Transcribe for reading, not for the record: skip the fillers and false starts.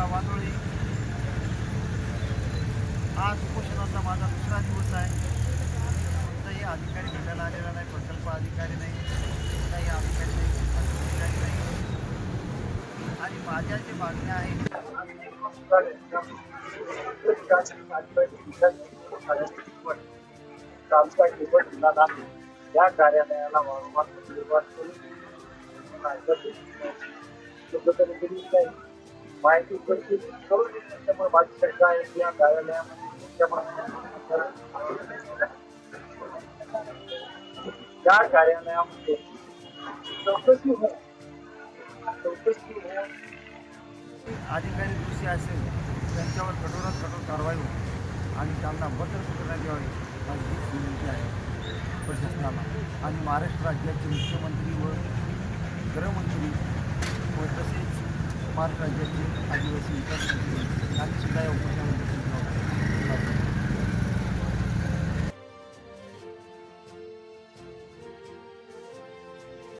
वादोळी आज उपोषणाचा माझा दुसरा दिवस आहे. कोणताही अधिकारी भेटायला आलेला नाही, प्रकल्प अधिकारी नाही, कोणताही अधिकारी नाही, अधिकारी नाही. आणि माझ्या जे मागण्या आहेत या कार्यालयाला वारंवार माहिती उपस्थित करून त्यामुळे माझी शंका आहे की या कार्यालयामध्ये या कार्यालयामध्ये चौकशी होऊन अधिकारी दोषी असेल त्यांच्यावर कठोरात कठोर कारवाई हो आणि त्यांना बदल करण्यात यावे माझी हीच विनंती आहे प्रशासनाला. आणि महाराष्ट्र राज्याचे मुख्यमंत्री व गृहमंत्री व तसेच महाराष्ट्र राज्याचे आदिवासी विकास मंत्री यांनीसुद्धा या उपोषणामध्ये